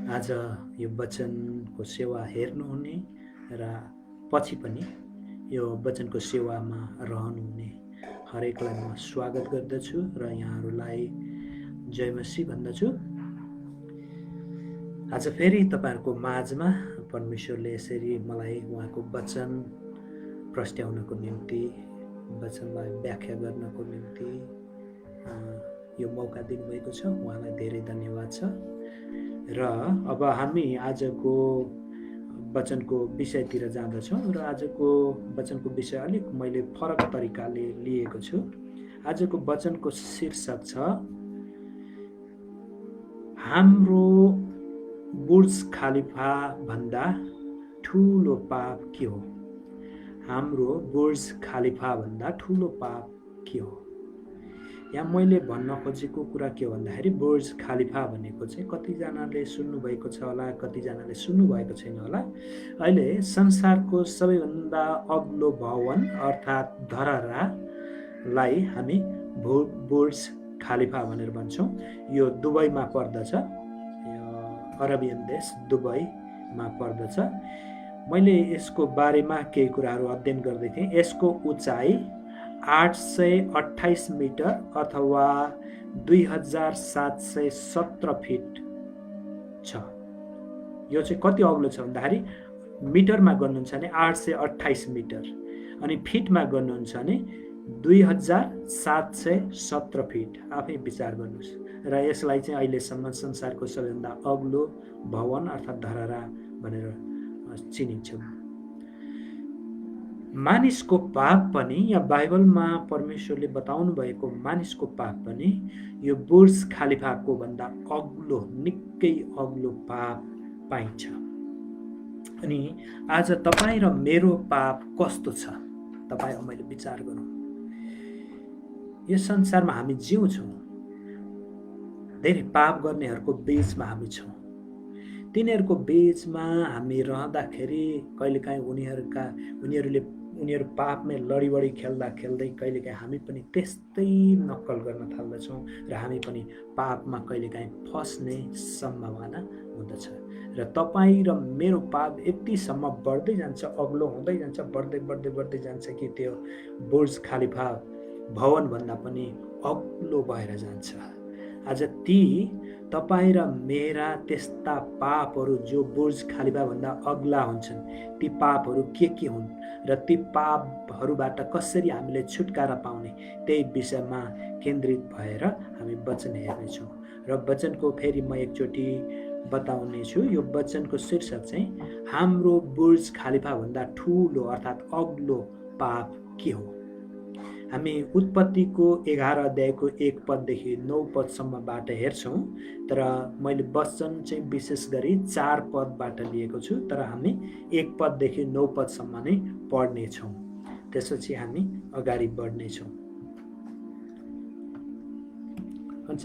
आज यो वचनको सेवा हेर्नुहुने र पछि पनि यो वचनको सेवामा रहनुहुने हरेकलाई म स्वागत गर्दछु र यहाँहरूलाई जय मसीह भन्दछु। आज फेरि तपाईँहरूको माझमा परमेश्वरले यसरी मलाई उहाँको वचन प्रस्ट्याउनको निम्ति, वचनलाई व्याख्या गर्नको निम्ति यो मौका दिनुभएको छ। उहाँलाई धेरै धन्यवाद छ। र अब हामी आजको वचनको विषयतिर जाँदछौँ र आजको वचनको विषय अलिक मैले फरक तरिकाले लिएको छु। आजको वचनको शीर्षक छ हाम्रो बुर्ज खलिफा भन्दा ठुलो पाप के हो। हाम्रो बुर्ज खलिफा भन्दा ठुलो पाप के हो। यहाँ मैले भन्न खोजेको कुरा के हो भन्दाखेरि बुर्ज खलिफा भनेको चाहिँ कतिजनाले सुन्नुभएको छ होला, कतिजनाले सुन्नुभएको छैन होला। अहिले संसारको सबैभन्दा अग्लो भवन अर्थात् धरहरालाई हामी बुर्ज खलिफा भनेर भन्छौँ। यो दुबईमा पर्दछ, अरबियन देश दुबईमा पर्दछ। मैले यसको बारेमा केही कुराहरू अध्ययन गर्दै थिएँ। यसको उचाइ 828 मिटर अथवा 2717 फिट छ। यो चाहिँ कति अग्लो छ भन्दाखेरि मिटरमा गर्नुहुन्छ भने 828 मिटर अनि फिटमा गर्नुहुन्छ भने 2717 फिट। आफै विचार गर्नुहोस्। र यसलाई चाहिँ अहिलेसम्म संसारको सबैभन्दा अग्लो भवन अर्थात् धरहरा भनेर चिनिन्छ। मानिसको पाप पनि या बाइबलमा परमेश्वरले बताउनु भएको मानिसको पाप पनि यो बुर्ज खलिफाको भन्दा अग्लो, निकै अग्लो पाप पाइन्छ। अनि आज तपाईँ र मेरो पाप कस्तो छ तपाईँ मैले विचार गरौँ। यो संसारमा हामी जिउँछौँ, धेरै पाप गर्नेहरूको बीचमा हामी छौँ। तिनीहरूको बीचमा हामी रहँदाखेरि कहिलेकाहीँ उनीहरू पापमै लडीबडी खेल्दा खेल्दै कहिलेकाहीँ हामी पनि त्यस्तै नक्कल गर्न थाल्दछौँ र हामी पनि पापमा कहिलेकाहीँ फस्ने सम्भावना हुँदछ। र तपाईँ र मेरो पाप यतिसम्म बढ्दै जान्छ, अग्लो हुँदै जान्छ, बढ्दै बढ्दै बढ्दै जान्छ कि त्यो बुर्ज खलिफा भवनभन्दा पनि अग्लो भएर जान्छ। आज ती तपाईँ र मेरा त्यस्ता पापहरू जो बुर्ज खलिफाभन्दा अग्ला हुन्छन्, ती पापहरू के हुन् र ती पापहरूबाट कसरी हामीले छुटकारा पाउने, त्यही विषयमा केन्द्रित भएर हामी वचन हेर्नेछौँ। र वचनको फेरि म एकचोटि बताउने छु। यो वचनको शीर्षक चाहिँ हाम्रो बुर्ज खलिफाभन्दा ठुलो अर्थात् अग्लो पाप के हो। हामी उत्पत्तिको 11 अध्यायको 1 पददेखि 9 पदसम्मबाट हेर्छौँ। तर मैले वचन चाहिँ विशेष गरी 4 पदबाट लिएको छु, तर हामी 1 पददेखि 9 पदसम्म नै पढ्नेछौँ। त्यसपछि हामी अगाडि बढ्नेछौँ। हुन्छ,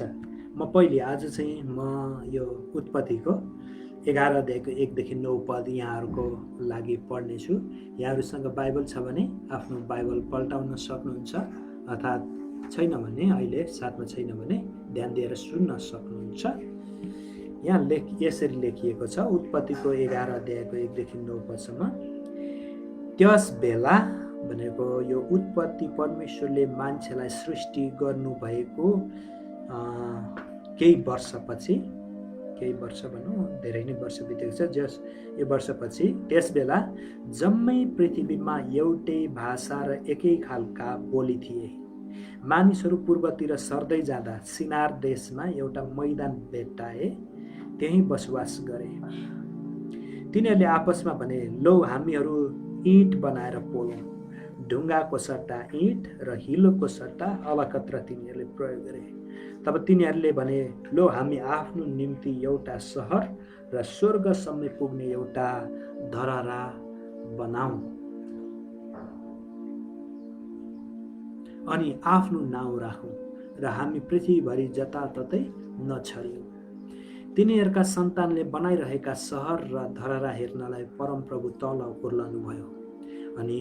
म पहिले आज चाहिँ म यो उत्पत्तिको 11 अध्यायको 1 देखि 9 पद यहाँहरूको लागि पढ्नेछु। यहाँहरूसँग बाइबल छ भने आफ्नो बाइबल पल्टाउन सक्नुहुन्छ, अर्थात् छैन भने अहिले साथमा छैन भने ध्यान दिएर सुन्न सक्नुहुन्छ। यहाँ यसरी लेखिएको छ उत्पत्तिको 11 अध्यायको 1 देखि 9 पदसम्म। त्यस बेला भनेको यो उत्पत्ति परमेश्वरले मान्छेलाई सृष्टि गर्नुभएको केही वर्ष भनौँ, धेरै नै वर्ष बितेको छ। यो वर्षपछि त्यस बेला जम्मै पृथ्वीमा एउटै भाषा र एकै खालका बोली थिए। मानिसहरू पूर्वतिर सर्दै जाँदा सिनार देशमा एउटा मैदान भेट्टाए, त्यहीँ बसोबास गरे। तिनीहरूले आपसमा भने, लौ हामीहरू इँट बनाएर पोलौँ। ढुङ्गाको सट्टा इँट र हिलोको सट्टा अलकत्र तिनीहरूले प्रयोग गरे। तब तिनीहरूले भने, लो हामी आफ्नो निम्ति एउटा सहर र स्वर्गसम्म पुग्ने एउटा धरहरा बनाऊ अनि आफ्नो नाउँ राखौँ र हामी पृथ्वीभरि जताततै नछरियौँ। तिनीहरूका सन्तानले बनाइरहेका सहर र धरहरा हेर्नलाई परमप्रभु तल ओर्लनुभयो। अनि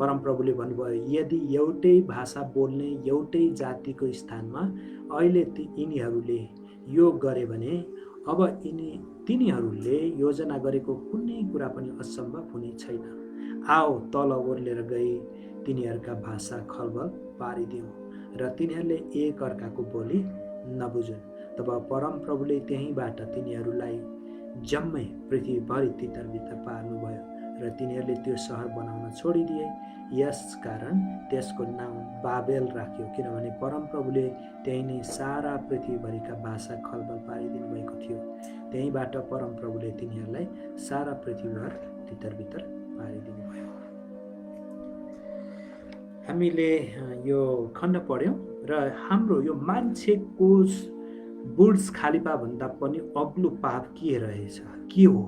परमप्रभुले भन्नुभयो, यदि एउटै भाषा बोल्ने एउटै जातिको स्थानमा अहिले यिनीहरूले यो गरे भने अब तिनीहरूले योजना गरेको कुनै कुरा पनि असम्भव हुने छैन। आओ तल ओर्लेर गई तिनीहरूका भाषा खलबल पारिदिउँ र तिनीहरूले एक अर्काको बोली नबुझुन्। तब परमप्रभुले त्यहीँबाट तिनीहरूलाई जम्मै पृथ्वीभरि तितरबितर पार्नुभयो र तिनीहरूले त्यो सहर बनाउन छोडिदिए। यसकारण त्यसको नाम बाबेल राख्यो, किनभने परमप्रभुले त्यही नै सारा पृथ्वीभरिका भाषा खलबल पारिदिनु भएको थियो। त्यहीँबाट परमप्रभुले तिनीहरूलाई सारा पृथ्वीभर तितरबितर पारिदिनु भयो। हामीले यो खण्ड पढ्यौँ र हाम्रो यो मान्छेको बुर्ज खलिफा भन्दा पनि अग्लो पाप के रहेछ, के हो?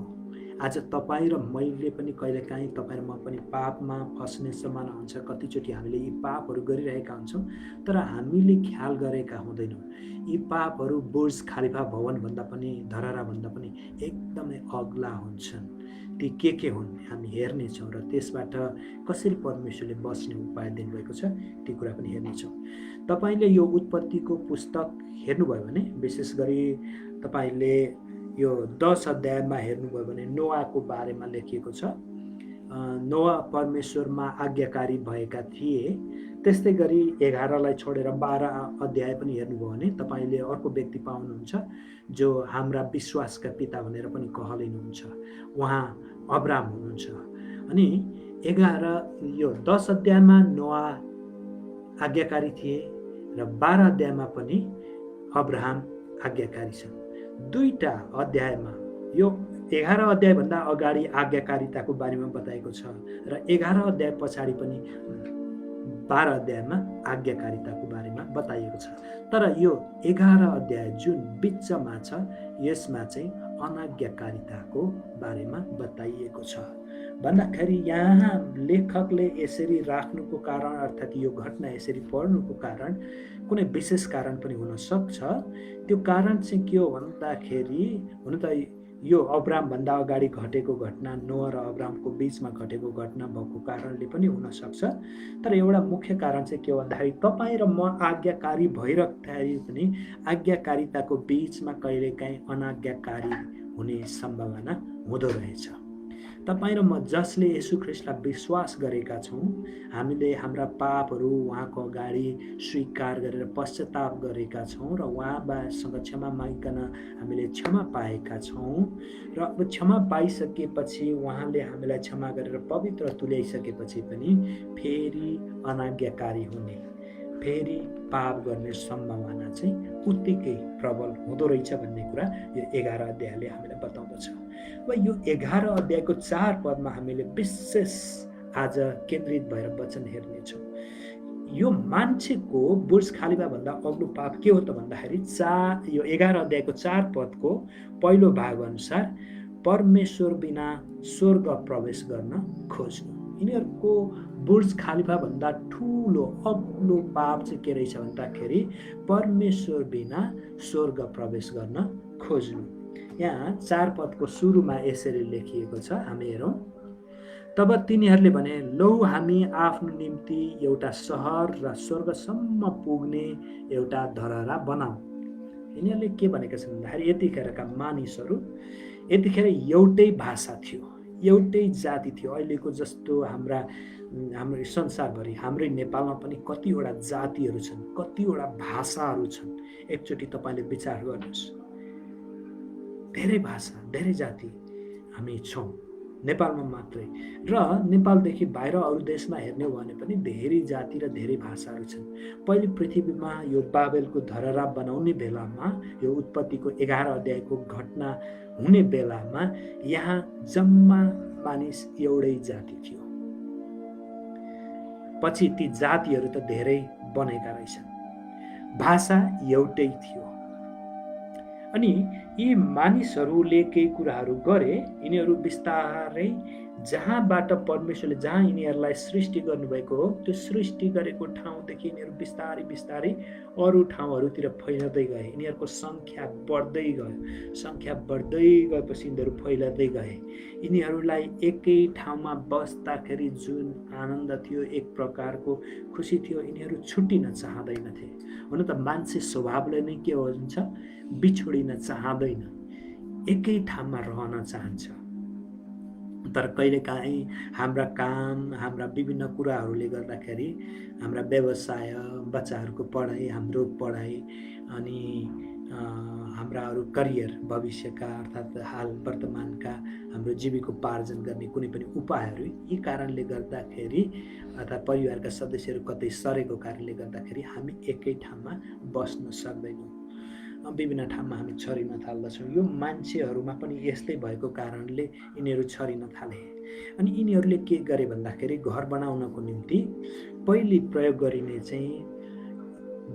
आज तपाईँ र मैले पनि कहिलेकाहीँ तपाईँ र म पनि पापमा फस्ने सम्भावना हुन्छ। कतिचोटि हामीले यी पापहरू गरिरहेका हुन्छौँ तर हामीले ख्याल गरेका हुँदैनौँ। यी पापहरू बुर्ज खलिफा भवनभन्दा पनि धरहराभन्दा पनि एकदमै अग्ला हुन्छन्। ती के हुन् हामी हेर्नेछौँ र त्यसबाट कसरी परमेश्वरले बस्ने उपाय दिनुभएको छ ती कुरा पनि हेर्नेछौँ। तपाईँले यो उत्पत्तिको पुस्तक हेर्नुभयो भने, विशेष गरी तपाईँले यो 10 अध्यायमा हेर्नुभयो भने नोआको बारेमा लेखिएको छ। नोआ परमेश्वरमा आज्ञाकारी भएका थिए। त्यस्तै गरी 11लाई छोडेर 12 अध्याय पनि हेर्नुभयो भने तपाईँले अर्को व्यक्ति पाउनुहुन्छ जो हाम्रा विश्वासका पिता भनेर पनि कहलिनुहुन्छ। उहाँ अब्राम हुनुहुन्छ। अनि 10 अध्यायमा नोआ आज्ञाकारी थिए र 12 अध्यायमा पनि अब्राहम आज्ञाकारी छन्। दुईटा अध्यायमा यो 11 अध्यायभन्दा अगाडि आज्ञाकारिताको बारेमा बताएको छ र 11 अध्याय पछाडि पनि 12 अध्यायमा आज्ञाकारिताको बारेमा बताइएको छ। तर यो 11 अध्याय जुन बिचमा छ यसमा चाहिँ अनाज्ञाकारिताको बारेमा बताइएको छ। भन्दाखेरि यहाँ लेखकले यसरी राख्नुको कारण अर्थात् यो घटना यसरी पढ्नुको कारण कुनै विशेष कारण पनि हुन सक्छ। त्यो कारण चाहिँ के हो भन्दाखेरि हुन त यो अब्रामभन्दा अगाडि घटेको घटना, नोआ र अब्रामको बिचमा घटेको घटना भएको कारणले पनि हुन सक्छ। तर एउटा मुख्य कारण चाहिँ के हो भन्दाखेरि तपाईँ र म आज्ञाकारी भइरहँदाखेरि पनि आज्ञाकारिताको बिचमा कहिलेकाहीँ अनाज्ञाकारी हुने सम्भावना हुँदो रहेछ। तपाईँ र म जसले येशू ख्रीष्टलाई विश्वास गरेका छौँ, हामीले हाम्रा पापहरू उहाँको अगाडि स्वीकार गरेर पश्चाताप गरेका छौँ र उहाँसँग क्षमा मागिकन हामीले क्षमा पाएका छौँ र अब क्षमा पाइसकेपछि उहाँले हामीलाई क्षमा गरेर पवित्र तुल्याइसकेपछि पनि फेरि अनाज्ञाकारी हुने, फेरि पाप गर्ने सम्भावना चाहिँ उत्तिकै प्रबल हुँदो रहेछ भन्ने कुरा यो 11 अध्यायले हामीलाई बताउँदछ। र यो 11 अध्यायको 4 पदमा हामीले विशेष आज केन्द्रित भएर वचन हेर्नेछौँ। यो मान्छेको बुर्ज खलिफा भन्दा अग्लो पाप के हो त भन्दाखेरि यो 11 अध्यायको 4 पदको पहिलो भाग अनुसार परमेश्वर बिना स्वर्ग प्रवेश गर्न खोज्नु। यिनीहरूको बुर्ज खलिफा भन्दा ठुलो अग्लो पाप चाहिँ के रहेछ भन्दाखेरि परमेश्वर बिना स्वर्ग प्रवेश गर्न खोज्नु। यहाँ 4 पदको सुरुमा यसरी लेखिएको छ, हामी हेरौँ। तब तिनीहरूले भने, लौ हामी आफ्नो निम्ति एउटा सहर र स्वर्गसम्म पुग्ने एउटा धरहरा बनाऊ। यिनीहरूले के भनेका छन् भन्दाखेरि यतिखेरका मानिसहरू यतिखेर एउटै भाषा थियो, एउटै जाति थियो। अहिलेको जस्तो हाम्रो संसारभरि हाम्रै नेपालमा पनि कतिवटा जातिहरू छन्, कतिवटा भाषाहरू छन्। एकचोटि तपाईँले विचार गर्नुहोस्, धेरै भाषा, धेरै जाति हामी छौँ नेपालमा मात्रै। र नेपालदेखि बाहिर अरू देशमा हेर्ने हो भने पनि धेरै जाति र धेरै भाषाहरू छन्। पहिले पृथ्वीमा यो बाबेलको धरहरा बनाउने बेलामा, यो उत्पत्तिको 11 अध्यायको घटना हुने बेलामा यहाँ जम्मा मानिस एउटै जाति थियो। पछि ती जातिहरू त धेरै बनेका रहेछन्, भाषा एउटै थियो। अनि यी मानिसहरूले केही कुराहरू गरे। यिनीहरू बिस्तारै जहाँबाट परमेश्वरले जहाँ यिनीहरूलाई सृष्टि गर्नुभएको हो त्यो सृष्टि गरेको ठाउँदेखि यिनीहरू बिस्तारै बिस्तारै अरू ठाउँहरूतिर फैलदै गए। यिनीहरूको सङ्ख्या बढ्दै गयो। सङ्ख्या बढ्दै गएपछि यिनीहरू फैलदै गए। यिनीहरूलाई एकै ठाउँमा बस्दाखेरि जुन आनन्द थियो, एक प्रकारको खुसी थियो, यिनीहरू छुट्टिन चाहँदैनथे। हुन त मान्छे स्वभावले नै के हुन्छ, बिछोडिन चाहँदैन। एकै ठाउँमा रहन चाहन्छ। तर कहिलेकाहीँ हाम्रा काम, हाम्रा विभिन्न कुराहरूले गर्दाखेरि हाम्रा व्यवसाय, बच्चाहरूको पढाइ, हाम्रो पढाइ अनि हाम्रा अरू करियर भविष्यका अर्थात् हाल वर्तमानका हाम्रो जीविकोपार्जन गर्ने कुनै पनि उपायहरू यी कारणले गर्दाखेरि अर्थात् परिवारका सदस्यहरू कतै सरेको कारणले गर्दाखेरि हामी एकै ठाउँमा बस्न सक्दैनौँ। विभिन्न ठाउँमा हामी छरिन थाल्दछौँ। यो मान्छेहरूमा पनि यस्तै भएको कारणले यिनीहरू छरिन थाले। अनि यिनीहरूले के गरे भन्दाखेरि घर बनाउनको निम्ति पहिले प्रयोग गरिने चाहिँ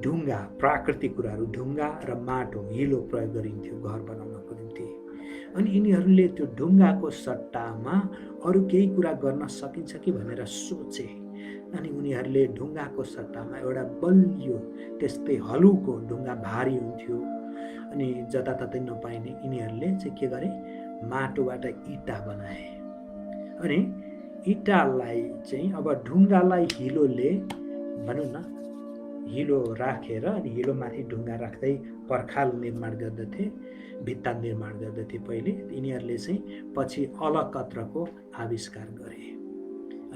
ढुङ्गा, प्राकृतिक कुराहरू ढुङ्गा र माटो, हिलो प्रयोग गरिन्थ्यो घर बनाउनको निम्ति। अनि यिनीहरूले त्यो ढुङ्गाको सट्टामा अरू केही कुरा गर्न सकिन्छ कि भनेर सोचे। अनि उनीहरूले ढुङ्गाको सट्टामा एउटा बलियो त्यस्तै हलुको ढुङ्गा भारी हुन्थ्यो अनि जताततै नपाइने यिनीहरूले चाहिँ के गरे, माटोबाट इँटा बनाए। अनि इँटालाई चाहिँ अब ढुङ्गालाई हिलोले भनौँ न हिलो राखेर अनि हिलोमाथि ढुङ्गा राख्दै पर्खाल निर्माण गर्दथे, भित्ता निर्माण गर्दथे पहिले। यिनीहरूले चाहिँ पछि अलकत्रको आविष्कार गरे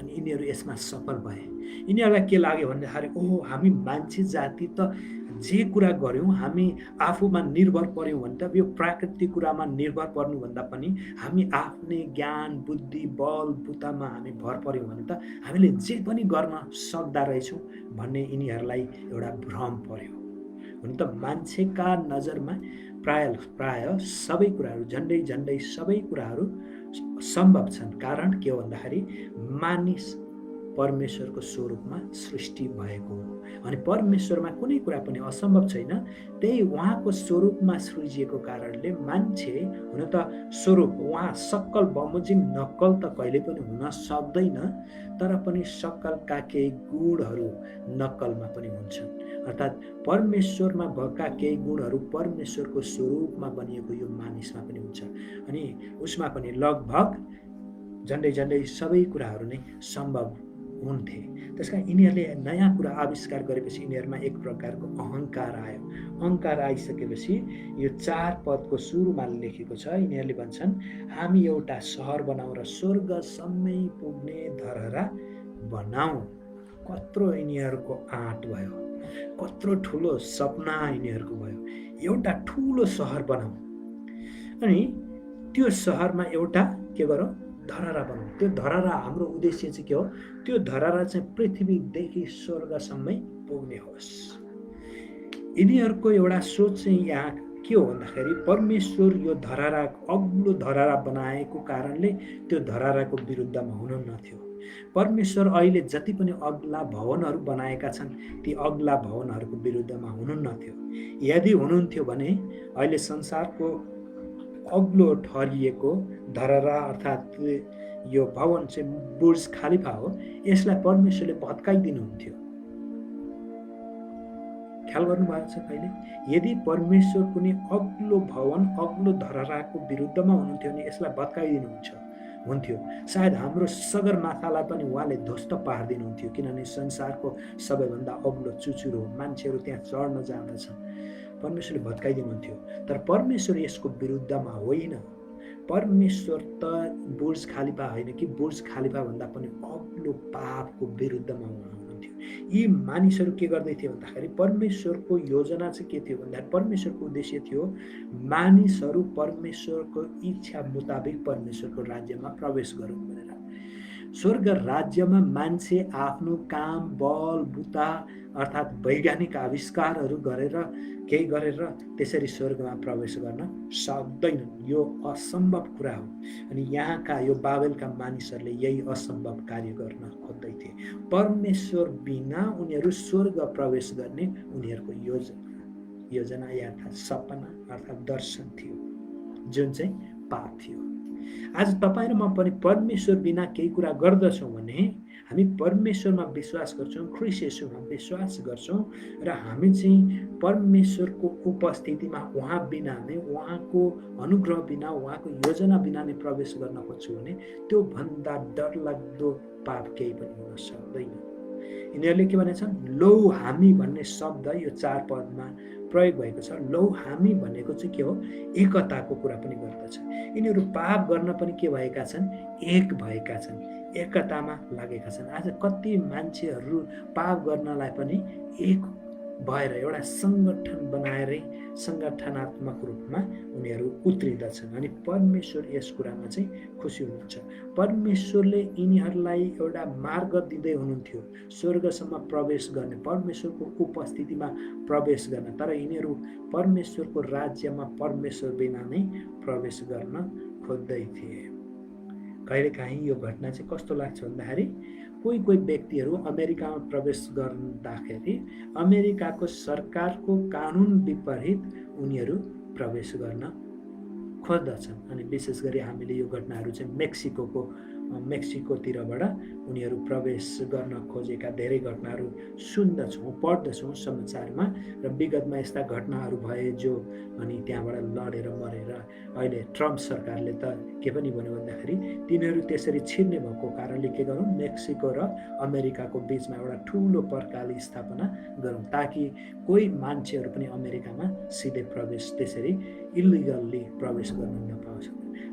अनि यिनीहरू यसमा सफल भए। यिनीहरूलाई के लाग्यो भन्दाखेरि ओहो, हामी मान्छे जाति त जे कुरा गऱ्यौँ, हामी आफूमा निर्भर पऱ्यौँ भने त यो प्राकृतिक कुरामा निर्भर पर्नुभन्दा पनि हामी आफ्नै ज्ञान, बुद्धि, बल, बुतामा हामी भर पऱ्यौँ भने त हामीले जे पनि गर्न सक्दा रहेछौँ भन्ने यिनीहरूलाई एउटा भ्रम पर्यो। हुन त मान्छेका नजरमा प्राय सबै कुराहरू झन्डै सबै कुराहरू सम्भव छन्। कारण के हो भन्दाखेरि मानिस परमेश्वरको स्वरूपमा सृष्टि भएको हो अनि परमेश्वरमा कुनै कुरा पनि असम्भव छैन। त्यही उहाँको स्वरूपमा सृजिएको कारणले मान्छे हुन त स्वरूप उहाँ सक्कल बमोजिम नक्कल त कहिले पनि हुन सक्दैन, तर पनि सक्कलका केही गुणहरू नक्कलमा पनि हुन्छन्। अर्थात् परमेश्वरमा भएका केही गुणहरू परमेश्वरको स्वरूपमा बनिएको यो मानिसमा पनि हुन्छ अनि उसमा पनि लगभग झन्डै सबै कुराहरू नै सम्भव हुन्थे। त्यसकारण यिनीहरूले नयाँ कुरा आविष्कार गरेपछि यिनीहरूमा एक प्रकारको अहङ्कार आयो। अहङ्कार आइसकेपछि यो 4 पदको सुरुमा लेखेको छ, यिनीहरूले भन्छन् हामी एउटा सहर बनाऊ र स्वर्गसम्मै पुग्ने धरहरा बनाऊ। कत्रो यिनीहरूको आँट भयो, कत्रो ठुलो सपना यिनीहरूको भयो, एउटा ठुलो सहर बनाऊ अनि त्यो सहरमा एउटा के गरौँ, धरहरा बनाऊ। त्यो धरहरा हाम्रो उद्देश्य चाहिँ के हो, त्यो धरहरा चाहिँ पृथ्वीदेखि स्वर्गसम्मै पुग्ने होस्। यिनीहरूको एउटा सोच चाहिँ यहाँ के हो भन्दाखेरि परमेश्वर यो धरहरा अग्लो धरहरा बनाएको कारणले त्यो धरहराको विरुद्धमा हुनुहुन्न थियो। परमेश्वर अहिले जति पनि अग्ला भवनहरू बनाएका छन् ती अग्ला भवनहरूको विरुद्धमा हुनुहुन्न थियो। यदि हुनुहुन्थ्यो भने अहिले संसारको अग्लो ठहरिएको धरहरा अर्थात् यो भवन चाहिँ बुर्ज खलिफा हो, यसलाई परमेश्वरले भत्काइदिनुहुन्थ्यो। ख्याल गर्नुभएको छ कहिले? यदि परमेश्वर कुनै अग्लो भवन अग्लो धरहराको विरुद्धमा हुनुहुन्थ्यो भने यसलाई भत्काइदिनुहुन्थ्यो। सायद हाम्रो सगरमाथालाई पनि उहाँले ध्वस्त पारिदिनुहुन्थ्यो, किनभने संसारको सबैभन्दा अग्लो चुचुरो हो, मान्छेहरू त्यहाँ चढ्न जाँदछन्। परमेश्वरले भत्काइदिनुहुन्थ्यो। तर परमेश्वर यसको विरुद्धमा होइन। परमेश्वर त बुर्ज खलिफा होइन कि बुर्ज खलिफा भन्दा पनि अग्लो पापको विरुद्धमा हुनुहुन्थ्यो। यी मानिसहरू के गर्दै थियो भन्दाखेरि परमेश्वरको योजना चाहिँ के थियो भन्दाखेरि परमेश्वरको उद्देश्य थियो मानिसहरू परमेश्वरको इच्छा मुताबिक परमेश्वरको राज्यमा प्रवेश गरौँ भनेर। स्वर्ग राज्यमा मान्छे आफ्नो काम, बल, बुता अर्थात् वैज्ञानिक आविष्कारहरू गरेर केही गरेर त्यसरी स्वर्गमा प्रवेश गर्न सक्दैनन्। यो असम्भव कुरा हो अनि यहाँका यो बाबेलका मानिसहरूले यही असम्भव कार्य गर्न खोज्दै थिए। परमेश्वर बिना उनीहरू स्वर्ग प्रवेश गर्ने उनीहरूको योजना अर्थात् सपना अर्थात् दर्शन थियो, जुन चाहिँ पाप थियो। आज तपाईँ र म पनि परमेश्वर बिना केही कुरा गर्दछौँ भने हामी परमेश्वरमा विश्वास गर्छौँ, ख्रीष्ट येशूमा विश्वास गर्छौँ र हामी चाहिँ परमेश्वरको उपस्थितिमा उहाँ बिना नै, उहाँको अनुग्रह बिना, उहाँको योजना बिना नै प्रवेश गर्न खोज्छौँ भने त्यो भन्दा डरलाग्दो पाप केही पनि हुन सक्दैन। यिनीहरूले के भनेछन्, लौ हामी भन्ने शब्द यो 4 पदमा प्रयोग भएको छ। लौ हामी भनेको चाहिँ के हो, एकताको कुरा पनि गर्दछ। यिनीहरू पाप गर्न पनि के भएका छन्, एक भएका छन्, एकतामा लागेका छन्। आज कति मान्छेहरू पाप गर्नलाई पनि एक भएर एउटा सङ्गठन बनाएरै सङ्गठनात्मक रूपमा उनीहरू उत्रिँदछन्। अनि परमेश्वर यस कुरामा चाहिँ खुसी हुनुहुन्छ। परमेश्वरले यिनीहरूलाई एउटा मार्ग दिँदै हुनुहुन्थ्यो स्वर्गसम्म प्रवेश गर्ने, परमेश्वरको उपस्थितिमा प्रवेश गर्न। तर यिनीहरू परमेश्वरको राज्यमा परमेश्वर बिना नै प्रवेश गर्न खोज्दै थिए। कहिलेकाहीँ यो घटना चाहिँ कस्तो लाग्छ भन्दाखेरि, कोही कोही व्यक्तिहरू अमेरिकामा प्रवेश गर्दाखेरि अमेरिकाको सरकारको कानुन विपरीत उनीहरू प्रवेश गर्न खोज्दछन्। अनि विशेष गरी हामीले यो घटनाहरू चाहिँ मेक्सिकोतिरबाट उनीहरू प्रवेश गर्न खोजेका धेरै घटनाहरू सुन्दछौँ, पढ्दछौँ समाचारमा। र विगतमा यस्ता घटनाहरू भए जो अनि त्यहाँबाट लडेर मरेर अहिले ट्रम्प सरकारले त के पनि भन्यो भन्दाखेरि, तिनीहरू त्यसरी छिर्ने भएको कारणले के गरौँ, मेक्सिको र अमेरिकाको बिचमा एउटा ठुलो पर्खाली स्थापना गरौँ, ताकि कोही मान्छेहरू पनि अमेरिकामा सिधै प्रवेश त्यसरी इलिगल्ली प्रवेश गर्न नपाओस्।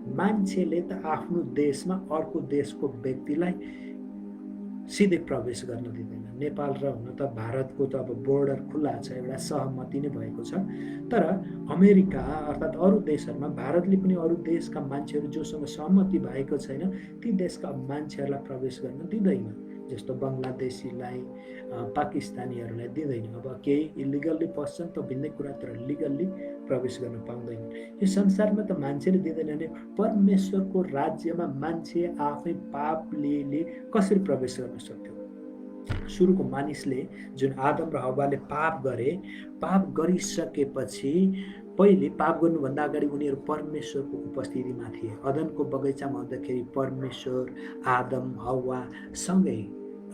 मान्छेले त आफ्नो देशमा अर्को देशको व्यक्तिलाई सिधै प्रवेश गर्न दिँदैन। नेपाल र हुन त भारतको त अब बोर्डर खुल्ला छ, एउटा सहमति नै भएको छ। तर अमेरिका अर्थात् अरू देशहरूमा भारतले पनि अरू देशका मान्छेहरू जोसँग सहमति भएको छैन ती देशका मान्छेहरूलाई प्रवेश गर्न दिँदैन। जस्तो बङ्गलादेशीलाई, पाकिस्तानीहरूलाई दिँदैन। अब केही इलिगल्ली पस्छन् त भिन्दै कुरा, तर लिगल्ली प्रवेश गर्न पाउँदैन। यो संसारमा त मान्छेले दिँदैन भने परमेश्वरको राज्यमा मान्छे आफै पाप लिए कसरी प्रवेश गर्न सक्थ्यो? सुरुको मानिसले जुन आदम र हव्वाले पाप गरे, पाप गरिसकेपछि पहिले पाप गर्नुभन्दा अगाडि उनीहरू परमेश्वरको उपस्थितिमा थिए। अदनको बगैँचामा हुँदाखेरि परमेश्वर आदम हव्वा सँगै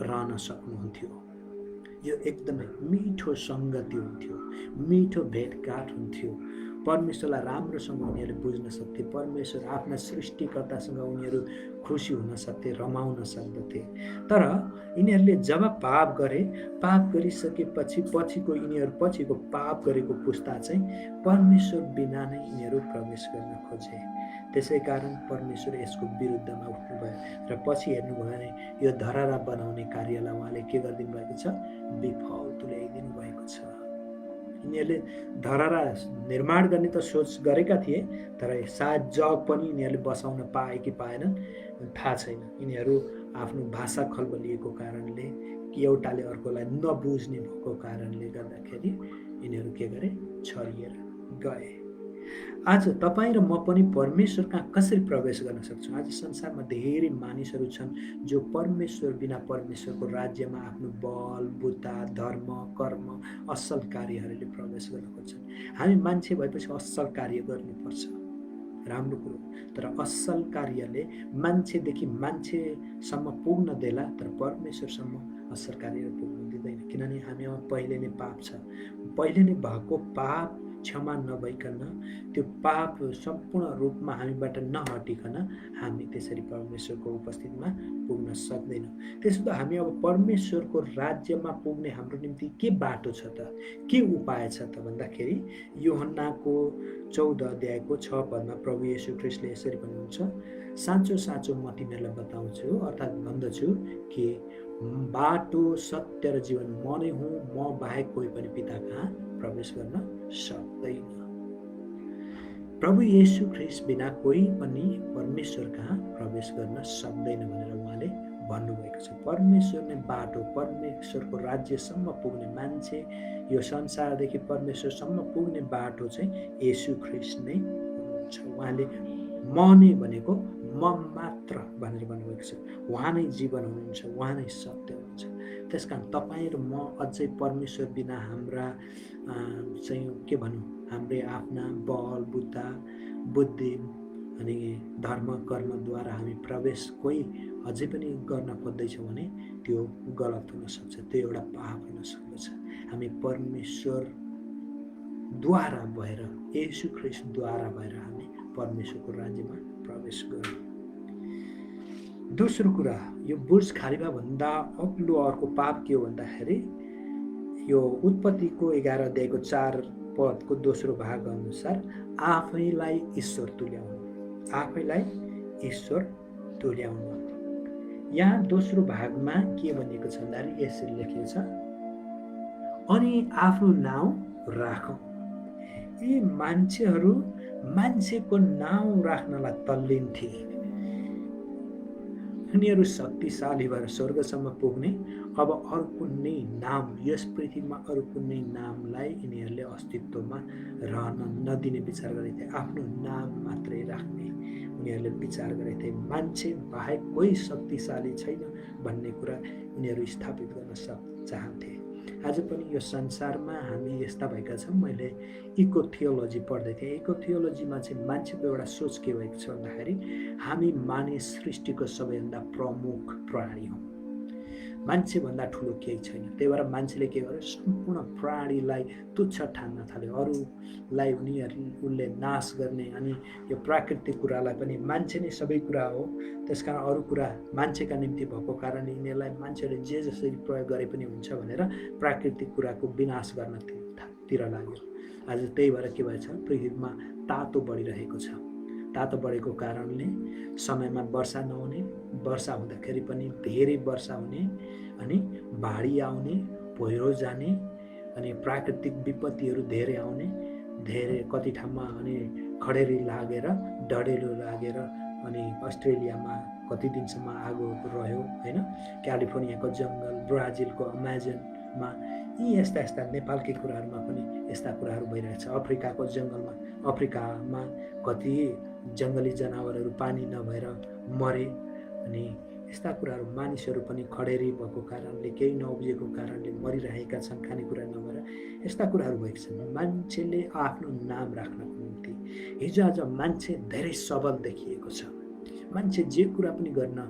रहन सक्नुहुन्थ्यो। यो एकदमै मिठो सङ्गति हुन्थ्यो, मिठो भेटघाट हुन्थ्यो। परमेश्वरलाई राम्रोसँग उनीहरूले बुझ्न सक्थे, परमेश्वर आफ्ना सृष्टिकर्तासँग उनीहरू खुसी हुन सक्थे, रमाउन सक्दथे। तर यिनीहरूले जब पाप गरे, पाप गरिसकेपछि पछिको पाप गरेको पुस्ता चाहिँ परमेश्वर बिना नै यिनीहरू प्रवेश गर्न खोजे। त्यसै कारण परमेश्वर यसको विरुद्धमा उठ्नुभयो र पछि हेर्नुभयो भने यो धरहरा बनाउने कार्यलाई उहाँले के गरिदिनु भएको छ, विफल तुल्याइदिनु भएको छ। यिनीहरूले धरहरा निर्माण गर्ने त सोच गरेका थिए, तर सायद जग पनि यिनीहरूले बसाउन पाए कि पाएनन् थाहा छैन। यिनीहरू आफ्नो भाषा खल्बलिएको कारणले, कि एउटाले अर्कोलाई नबुझ्ने भएको कारणले गर्दाखेरि यिनीहरू के गरे, छरिएर गए। आज तपाईँ र म पनि परमेश्वर कहाँ कसरी प्रवेश गर्न सक्छौँ? आज संसारमा धेरै मानिसहरू छन् जो परमेश्वर बिना परमेश्वरको राज्यमा आफ्नो बल, बुद्धा, धर्म, कर्म, असल कार्यहरूले प्रवेश गर्न खोज्छन्। हामी मान्छे भएपछि असल कार्य गर्नुपर्छ, राम्रो कुरो। तर असल कार्यले मान्छेदेखि मान्छेसम्म पुग्न देला, तर परमेश्वरसम्म असल कार्य पुग्न दिँदैन। किनभने हामीमा पहिले नै पाप छ। पहिले नै भएको पाप क्षमा नभइकन, त्यो पाप सम्पूर्ण रूपमा हामीबाट नहटिकन हामी त्यसरी परमेश्वरको उपस्थितिमा पुग्न सक्दैनौँ। त्यसो त हामी अब परमेश्वरको राज्यमा पुग्ने हाम्रो निम्ति के बाटो छ त, के उपाय छ त भन्दाखेरि, यूहन्नाको 14 अध्यायको 6 पदमा प्रभु येशू ख्रीष्टले यसरी भन्नुहुन्छ, साँचो साँचो म तिमीहरूलाई बताउँछु, अर्थात् भन्दछु कि बाटो, सत्य र जीवन म नै हुँ, म बाहेक कोही पनि पिता कहाँ प्रवेश गर्न सक्दैन। प्रभु येशू ख्रीष्ट बिना कोही पनि परमेश्वर कहाँ प्रवेश गर्न सक्दैन भनेर उहाँले भन्नुभएको छ। परमेश्वर नै बाटो, परमेश्वरको राज्यसम्म पुग्ने मान्छे, यो संसारदेखि परमेश्वरसम्म पुग्ने बाटो चाहिँ येशू ख्रीष्ट नै हुनुहुन्छ। उहाँले म नै भनेको म मात्र भनेर भन्नुभएको छ। उहाँ नै जीवन हुनुहुन्छ, उहाँ नै सत्य हुनुहुन्छ। त्यसकारण तपाईँ र म अझै परमेश्वर बिना हाम्रा चाहिँ के भनौँ, हाम्रै आफ्ना बल, बुद्धि अनि धर्म कर्मद्वारा हामी प्रवेश कोही अझै पनि गर्न खोज्दैछौँ भने त्यो गलत हुनसक्छ, त्यो एउटा पाप हुन सक्दछ। हामी परमेश्वरद्वारा भएर, येशू ख्रीष्टद्वारा भएर हामी परमेश्वरको राज्यमा प्रवेश गरौँ। दोस्रो कुरा, यो बुर्ज खलिफा भन्दा अग्लो अर्को पाप के हो भन्दाखेरि, यो उत्पत्तिको 11 अध्यायको 4 पदको दोस्रो भाग अनुसार आफैलाई ईश्वर तुल्याउनु, आफैलाई ईश्वर तुल्याउनु। यहाँ दोस्रो भागमा के भनिएको छ भन्दाखेरि यसरी लेखिएको छ, अनि आफ्नो नाउँ राखौँ। यी मान्छेहरू मान्छेको नाउँ राख्नलाई तल्लीन थिए। उनीहरू शक्तिशाली भएर स्वर्गसम्म पुग्ने, अब अरू कुनै नाम, यस पृथ्वीमा अरू कुनै नामलाई यिनीहरूले अस्तित्वमा रहन नदिने विचार गरेको थिए। आफ्नो नाम मात्रै राख्ने उनीहरूले विचार गरेका थिए। मान्छे बाहेक कोही शक्तिशाली छैन भन्ने कुरा उनीहरू स्थापित गर्न चाहन्थे। आज पनि यो संसारमा हामी यस्ता भएका छौँ। मैले इको थियोलोजी पढ्दै थिएँ। इको थियोलोजीमा चाहिँ मान्छेको एउटा सोच के भएको छ भन्दाखेरि हामी मानिस सृष्टिको सबैभन्दा प्रमुख प्राणी हौँ, मान्छेभन्दा ठुलो केही छैन। त्यही भएर मान्छेले के गर्यो, सम्पूर्ण प्राणीलाई तुच्छ ठान्न थाल्यो, अरूलाई उसले नाश गर्ने। अनि यो प्राकृतिक कुरालाई पनि मान्छे नै सबै कुरा हो, त्यसकारण अरू कुरा मान्छेका निम्ति भएको कारणले यिनीहरूलाई मान्छेले जे जसरी प्रयोग गरे पनि हुन्छ भनेर प्राकृतिक कुराको विनाश गर्नतिर लाग्यो। आज त्यही भएर के भएछ, पृथ्वीमा तातो बढिरहेको छ। तातो बढेको कारणले समयमा वर्षा नहुने, वर्षा हुँदाखेरि पनि धेरै वर्षा हुने, अनि बाढी आउने, पहिरो जाने, अनि प्राकृतिक विपत्तिहरू धेरै आउने, धेरै कति ठाउँमा अनि खडेरी लागेर, डढेलो लागेर, अनि अस्ट्रेलियामा कति दिनसम्म आगो रह्यो हैन, क्यालिफोर्नियाको जङ्गल, ब्राजिलको अमेजनमा, यी यस्ता यस्ता नेपालकै कुराहरूमा पनि यस्ता कुराहरू भइरहेछ। अफ्रिकाको जङ्गलमा, अफ्रिकामा कति जङ्गली जनावरहरू पानी नभएर मरे। अनि यस्ता कुराहरू, मानिसहरू पनि खडेरी भएको कारणले, केही नउब्जेको कारणले मरिरहेका छन्, खानेकुरा नभएर। यस्ता कुराहरू भएको छन्। मान्छेले आफ्नो नाम राख्नको निम्ति हिजो आज मान्छे धेरै सबल देखिएको छ। मान्छे जे कुरा पनि गर्न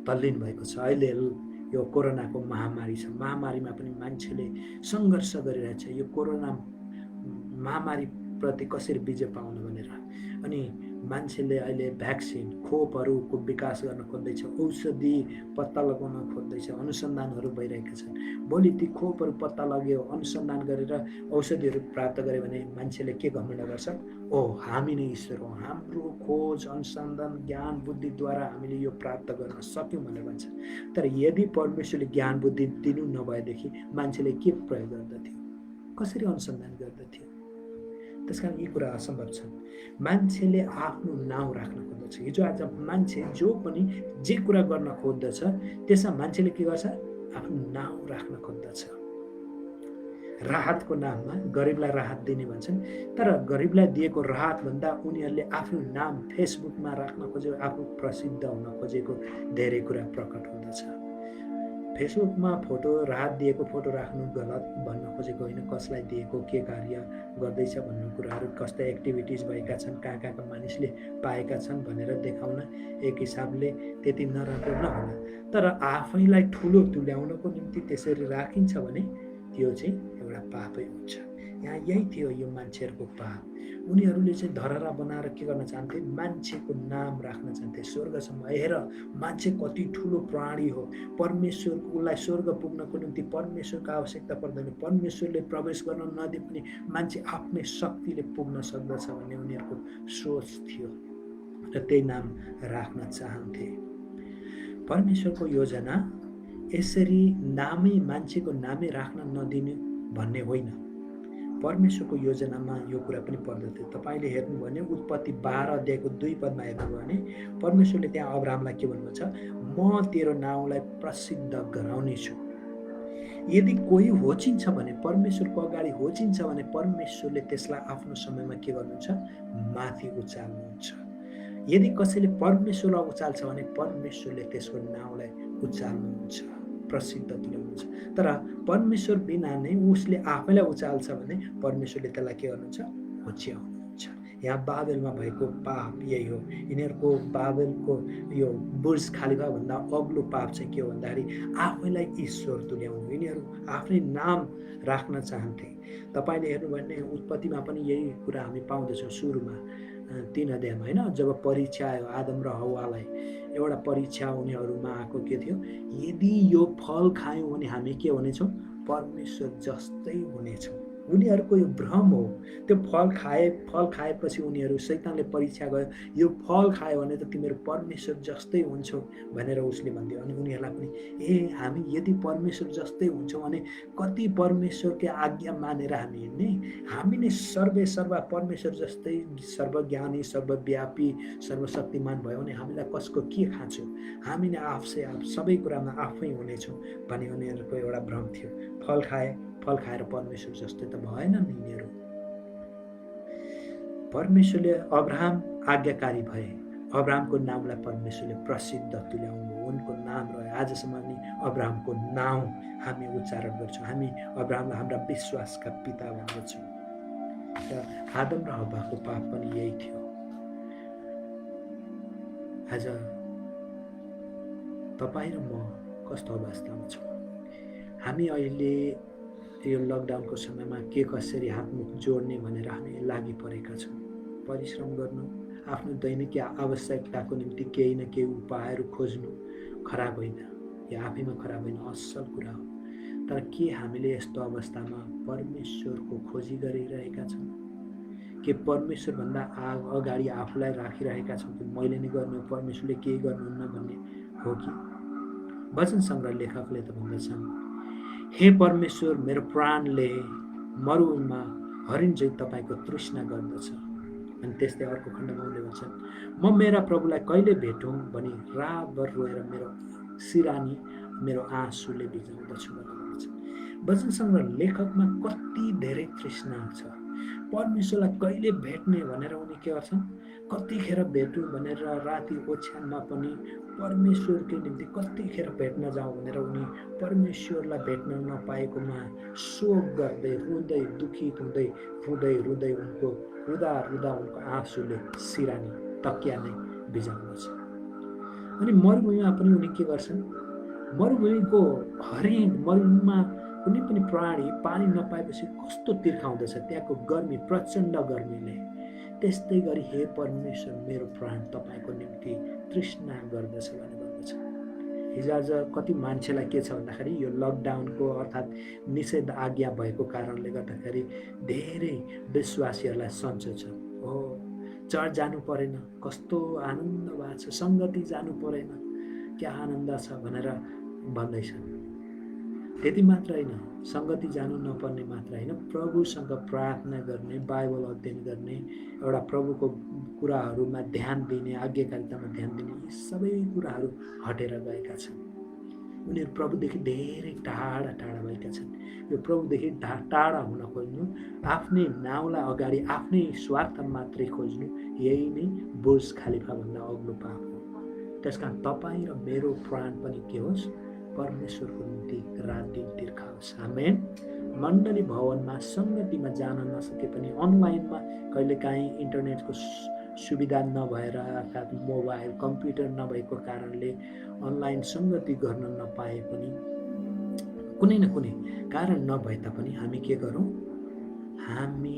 तल्लीन भएको छ। अहिले यो कोरोनाको महामारी छ, महामारीमा पनि मान्छेले सङ्घर्ष गरिरहेछ यो कोरोना महामारीप्रति कसरी विजय पाउनु भनेर। अनि मान्छेले अहिले भ्याक्सिन, खोपहरूको विकास गर्न खोज्दैछ, औषधि पत्ता लगाउन खोज्दैछ, अनुसन्धानहरू भइरहेका छन्। भोलि ती खोपहरू पत्ता लाग्यो, अनुसन्धान गरेर औषधिहरू प्राप्त गऱ्यो भने मान्छेले के घमण्ड गर्छ, ओ हामी नै ईश्वर हो, हाम्रो खोज, अनुसन्धान, ज्ञान बुद्धिद्वारा हामीले यो प्राप्त गर्न सक्यौँ भनेर भन्छ। तर यदि परमेश्वरले ज्ञान बुद्धि दिनु नभएदेखि मान्छेले के प्रयोग गर्दथ्यो, कसरी अनुसन्धान गर्दथ्यो? त्यसकारण यी कुरा असम्भव छन्। मान्छेले आफ्नो नाउँ राख्न खोज्दछ। हिजो आज मान्छे जो पनि जे कुरा गर्न खोज्दछ त्यसमा मान्छेले के गर्छ, आफ्नो नाउँ राख्न खोज्दछ। राहतको नाममा गरिबलाई राहत दिने भन्छन्, तर गरिबलाई दिएको राहत भन्दा उनीहरूले आफ्नो नाम फेसबुकमा राख्न खोजेको, आफू प्रसिद्ध हुन खोजेको धेरै कुरा प्रकट हुँदछ। फेसबुकमा फोटो, राहत दिएको फोटो राख्नु गलत भन्न खोजेको होइन, कसलाई दिएको, के कार्य गर्दैछ भन्ने कुराहरू, कस्ता एक्टिभिटिज भएका छन्, कहाँ कहाँका मानिसले पाएका छन् भनेर देखाउन एक हिसाबले त्यति नराम्रो नहोला। तर आफैलाई ठुलो तुल्याउनको निम्ति त्यसरी राखिन्छ भने त्यो चाहिँ एउटा पापै हुन्छ। यहाँ यही थियो यो मान्छेहरूको पाप। उनीहरूले चाहिँ धरहरा बनाएर के गर्न चाहन्थे, मान्छेको नाम राख्न चाहन्थे स्वर्गसम्म। हेर मान्छे कति ठुलो प्राणी हो, परमेश्वरको, उसलाई स्वर्ग पुग्नको निम्ति परमेश्वरको आवश्यकता पर्दैन, परमेश्वरले प्रवेश गर्न नदिए पनि मान्छे आफ्नै शक्तिले पुग्न सक्दछ भन्ने उनीहरूको सोच थियो र त्यही नाम राख्न चाहन्थे। परमेश्वरको योजना यसरी नामै, मान्छेको नामै राख्न नदिने भन्ने होइन। परमेश्वरको योजनामा यो कुरा पनि पर्दथ्यो। तपाईँले हेर्नुभयो भने उत्पत्ति 12 अध्यायको 2 पदमा हेर्नुभयो भने परमेश्वरले त्यहाँ अब्राहमलाई के भन्नुहुन्छ, म तेरो नाउँलाई प्रसिद्ध गराउनेछु। यदि कोही होचिन्छ भने, परमेश्वरको अगाडि होचिन्छ भने परमेश्वरले त्यसलाई आफ्नो समयमा के गर्नुहुन्छ, माथि उचाल्नुहुन्छ। यदि कसैले परमेश्वरलाई उचाल्छ भने परमेश्वरले त्यसको नाउँलाई उचाल्नुहुन्छ, प्रसिद्ध तुल्याउनुहुन्छ। तर परमेश्वर बिना नै उसले आफैलाई उचाल्छ भने परमेश्वरले त्यसलाई के गर्नुहुन्छ, होच्याउनुहुन्छ। यहाँ बाबेलमा भएको पाप यही हो। यिनीहरूको बाबेलको यो बुर्ज खलिफा भन्दा अग्लो पाप चाहिँ के हो भन्दाखेरि आफैलाई ईश्वर तुल्याउनु। यिनीहरू आफ्नै नाम राख्न चाहन्थे। तपाईँले हेर्नुभयो भने उत्पत्तिमा पनि यही कुरा हामी पाउँदछौँ। सुरुमा 3 अध्यायमा होइन, जब परीक्षा आयो आदम र हव्वालाई, एउटा परीक्षा उनीहरूमा आएको के थियो, यदि यो फल खायौँ भने हामी के हुनेछौँ, परमेश्वर जस्तै हुनेछौँ। उनीहरूको यो भ्रम हो। त्यो फल खाएपछि उनीहरू शैतानले परीक्षा गयो, यो फल खायो भने त तिमीहरू परमेश्वर जस्तै हुन्छौ भनेर उसले भन्दियो। अनि उनीहरूलाई पनि हामी यदि परमेश्वर जस्तै हुन्छौँ भने कति परमेश्वरकै आज्ञा मानेर हामी हिँड्ने, हामी नै सर्वा परमेश्वर जस्तै सर्वज्ञानी सर्वव्यापी सर्वशक्तिमान भयो भने हामीलाई कसको के खाँचो, हामी नै आफ सबै कुरामा आफै हुनेछौँ भन्ने उनीहरूको एउटा भ्रम थियो। फल खाएर परमेश्वर जस्तै त भएन नि यिनीहरू। परमेश्वरले अब्राहम आज्ञाकारी भए, अब्राहमको नामलाई परमेश्वरले प्रसिद्ध तुल्याउनु, उनको नाम रह्यो। आजसम्म नि अब्राहमको नाउँ हामी उच्चारण गर्छौँ, हामी अब्राहमलाई हाम्रा विश्वासका पिता भन्दछौँ। र आदम र हव्वाको पाप पनि यही थियो। आज तपाईँ र म कस्तो अवस्थामा छौँ? हामी अहिले यो लकडाउनको समयमा के कसरी हातमुख जोड्ने भनेर हामी लागि परेका छौँ। परिश्रम गर्नु, आफ्नो दैनिक आवश्यकताको निम्ति केही न केही उपायहरू खोज्नु खराब होइन, यो आफैमा खराब होइन, असल कुरा हो। तर के हामीले यस्तो अवस्थामा परमेश्वरको खोजी गरिरहेका छौँ? के परमेश्वरभन्दा अगाडि आफूलाई राखिरहेका छौँ कि मैले नै गर्नु, परमेश्वरले केही गर्नुहुन्न भन्ने हो कि? वचन सङ्ग्रह लेखकले त भन्दछन्, हे परमेश्वर, मेरो प्राणले मरुभूमिमा हरिण झैँ तपाईँको तृष्णा गर्दछ। अनि त्यस्तै अर्को खण्डमा उनले भन्छन्, म मेरा प्रभुलाई कहिले भेटौँ भनी रातभर रोएर मेरो सिरानी मेरो आँसुले भिजाउँदछु भनेर भन्छन्। वचन सङ्ग्रह लेखकमा कति धेरै तृष्णा छ, परमेश्वरलाई कहिले भेट्ने भनेर उनी के गर्छन्, कतिखेर भेटौँ भनेर राति ओछ्यानमा पनि परमेश्वरकै निम्ति कतिखेर भेट्न जाउँ भनेर उनी परमेश्वरलाई भेट्न नपाएकोमा शोक गर्दै रुँदै दुखित हुँदै रुँदै उनको रुँदा उनको आँसुले सिरानी तकिया नै भिजाउँदछ। अनि मरुभूमिमा पनि उनी के गर्छन्, मरुभूमिको हरिण, मरुभूमिमा कुनै पनि प्राणी पानी नपाएपछि कस्तो तिर्खाउँदछ, त्यहाँको गर्मी, प्रचण्ड गर्मीले। त्यस्तै गरी हे परमेश्वर, मेरो प्राण तपाईँको निम्ति तृष्णा गर्दछ भनेर भन्दछ। हिजोआज कति मान्छेलाई के छ भन्दाखेरि यो लकडाउनको अर्थात् निषेध आज्ञा भएको कारणले गर्दाखेरि धेरै विश्वासीहरूलाई सन्चो छ। हो, चर्च जानु परेन, कस्तो आनन्द भएको छ, सङ्गति जानु परेन, क्या आनन्द छ भनेर भन्दैछन्। त्यति मात्र होइन, सङ्गति जानु नपर्ने मात्र होइन, प्रभुसँग प्रार्थना गर्ने, बाइबल अध्ययन गर्ने, एउटा प्रभुको कुराहरूमा ध्यान दिने, आज्ञाकारितामा ध्यान दिने, यी सबै कुराहरू हटेर गएका छन्। उनीहरू प्रभुदेखि धेरै टाढा भएका छन्। यो प्रभुदेखि टाढा हुन खोज्नु, आफ्नै नाउँलाई अगाडि आफ्नै स्वार्थ मात्रै खोज्नु, यही नै बुर्ज खलिफाभन्दा अग्लो पाप हो। त्यसकारण तपाईँ र मेरो प्राण पनि के होस्, परमेश्वरको निम्ति रात दिन तिर्खाओस्। आमेन। मण्डली भवनमा सङ्गतिमा जान नसके पनि अनलाइनमा कहिलेकाहीँ इन्टरनेटको सुविधा नभएर अर्थात् मोबाइल कम्प्युटर नभएको कारणले अनलाइन सङ्गति गर्न नपाए पनि कुनै न कुनै कारण नभए तापनि हामी के गरौँ, हामी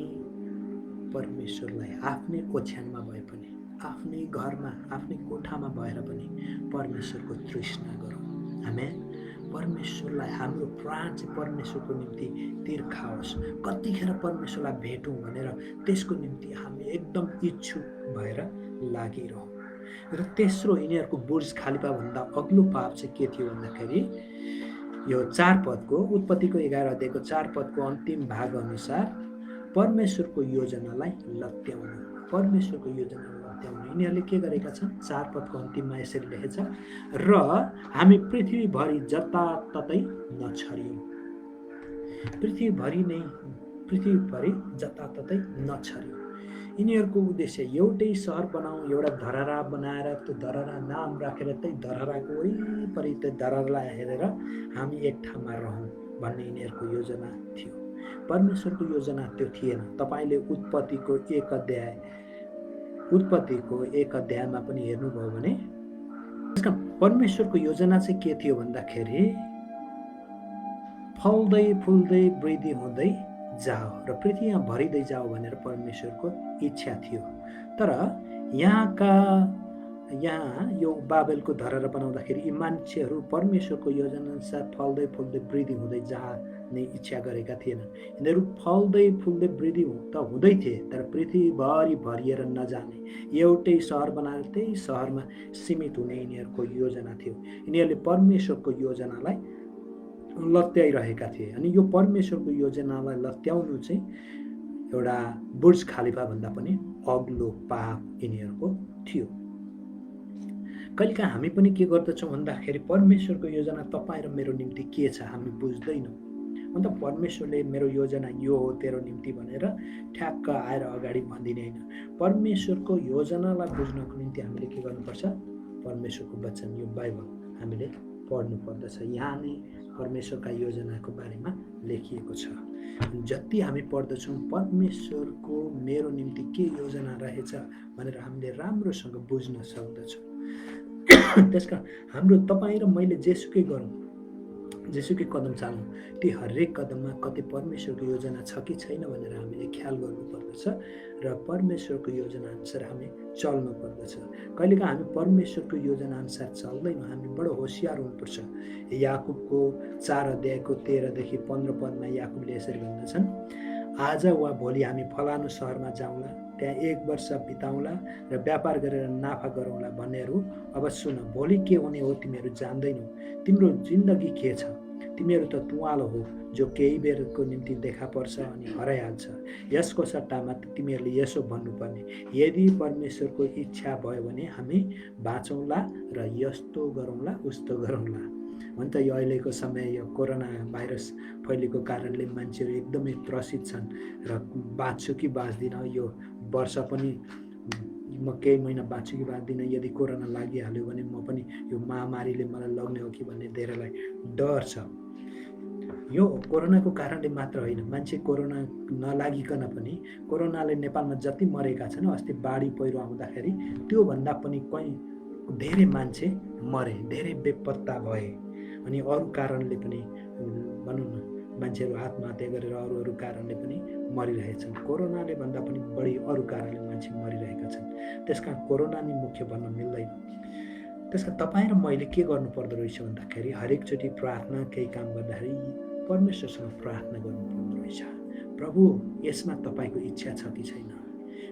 परमेश्वरलाई आफ्नै ओछ्यानमा भए पनि, आफ्नै घरमा आफ्नै कोठामा भएर पनि परमेश्वरको तृष्णा गरौँ। आमेन। परमेश्वरलाई हाम्रो प्राण चाहिँ परमेश्वरको निम्ति तिर्खाओस्, कतिखेर परमेश्वरलाई भेटौँ भनेर त्यसको निम्ति हामी एकदम इच्छुक भएर लागिरहौँ। र तेस्रो यिनीहरूको बुर्ज खलिफाभन्दा अग्लो पाप चाहिँ के थियो भन्दाखेरि यो 4 पदको उत्पत्तिको 11 अध्यायको 4 पदको अन्तिम भाग अनुसार परमेश्वरको योजनालाई लत्याउनु, परमेश्वरको योजनालाई लत्याउनु। यिनीहरूले के गरेका छन्, 4 पदको अन्तिममा यसरी लेखेछ, र हामी पृथ्वीभरि जताततै नछरियौँ। पृथ्वीभरि जताततै नछरियौँ। यिनीहरूको उद्देश्य एउटै सहर बनाऊ, एउटा धरहरा बनाएर त्यो धरहरा नाम राखेर त्यही धरहराको वरिपरि त्यो धरहरालाई हेरेर हामी एक ठाउँमा रहौँ भन्ने यिनीहरूको योजना थियो। परमेश्वरको योजना त्यो थिएन। तपाईँले उत्पत्तिको एक अध्यायमा पनि हेर्नुभयो भने त्यसका परमेश्वरको योजना चाहिँ के थियो भन्दाखेरि फल्दै फुल्दै वृद्धि हुँदै जाओ र पृथ्वीमा भरिँदै जाओ भनेर परमेश्वरको इच्छा थियो। तर यहाँ यो बाबेलको धरहरा बनाउँदाखेरि यी मान्छेहरू परमेश्वरको योजना अनुसार फल्दै फुल्दै वृद्धि हुँदै नै इच्छा गरेका थिएनन्। यिनीहरू फल्दै फुल्दै वृद्धि त हुँदै थिए, तर पृथ्वीभरि भरिएर नजाने, एउटै सहर बनाएर त्यही सहरमा सीमित हुने यिनीहरूको योजना थियो। यिनीहरूले परमेश्वरको योजनालाई लत्याइरहेका थिए। अनि यो परमेश्वरको योजनालाई लत्याउनु चाहिँ एउटा बुर्ज खालिफा भन्दा पनि अग्लो पाप यिनीहरूको थियो। कहिलेकाहीँ हामी पनि के गर्दछौँ भन्दाखेरि परमेश्वरको योजना तपाईँ र मेरो निम्ति के छ हामी बुझ्दैनौँ। अन्त परमेश्वरले मेरो योजना यो हो तेरो निम्ति भनेर ठ्याक्क आएर अगाडि भनिदिने होइन। परमेश्वरको योजनालाई बुझ्नको निम्ति हामीले के गर्नुपर्छ? परमेश्वरको वचन यो बाइबल हामीले पढ्नु पर्दछ। यहाँ नै परमेश्वरका योजनाको बारेमा लेखिएको छ। जति हामी पढ्दछौँ परमेश्वरको मेरो निम्ति के योजना रहेछ भनेर हामीले राम्रोसँग बुझ्न सक्दछौँ। त्यसकारण हाम्रो तपाईँ र मैले जेसुकै गरौँ, जेसुकै कदम चालौँ, ती हरेक कदममा कतै परमेश्वरको योजना छ कि छैन भनेर हामीले ख्याल गर्नुपर्दछ र परमेश्वरको योजना अनुसार हामी चल्नु पर्दछ। कहिलेकाहीँ हामी परमेश्वरको योजना अनुसार चल्दैनौँ, हामी बडो होसियार हुनुपर्छ। याकुबको 4 अध्यायको 13 देखि 15 पदमा याकुबले यसरी भन्दछन्, आज वा भोलि हामी फलानु सहरमा जाउँला, त्यहाँ 1 वर्ष बिताउँला र व्यापार गरेर नाफा गरौँला भन्नेहरू अब सुन, भोलि के हुने हो तिमीहरू जान्दैनौ। तिम्रो जिन्दगी के छ? तिमीहरू त तुवालो हो जो केही बेरको निम्ति देखा पर्छ अनि हराइहाल्छ। यसको सट्टामा तिमीहरूले यसो भन्नुपर्ने, यदि परमेश्वरको इच्छा भयो भने हामी बाँचौँला र यस्तो गरौँला उस्तो गरौँला। भन्छ यो अहिलेको समय यो कोरोना भाइरस फैलेको कारणले मान्छेहरू एकदमै त्रसित छन् र बाँच्छु कि बाँच्दिनँ, यो वर्ष पनि म केही महिना बाँच्छु कि बाँच्दिनँ, यदि कोरोना लागिहाल्यो भने म पनि यो महामारीले मलाई लग्ने हो कि भन्ने धेरैलाई डर छ। यो कोरोनाको कारणले मात्र होइन, मान्छे कोरोना नलागिकन पनि कोरोनाले नेपालमा जति मरेका छन्, अस्ति बाढी पहिरो आउँदाखेरि त्योभन्दा पनि कहीँ धेरै मान्छे मरे, धेरै बेपत्ता भए। अनि अरू कारणले पनि भनौँ न, मान्छेहरू आत्महत्या गरेर अरू कारणले पनि मरिरहेछन्। कोरोनाले भन्दा पनि बढी अरू कारणले मान्छे मरिरहेका छन्। त्यसकारण कोरोना नै मुख्य भन्न मिल्दैन। त्यसकारण तपाईँ र मैले के गर्नु पर्दो रहेछ भन्दाखेरि हरेकचोटि प्रार्थना केही काम गर्दाखेरि परमेश्वरसँग प्रार्थना गर्नुपर्दो रहेछ। प्रभु, यसमा तपाईँको इच्छा छ कि छैन?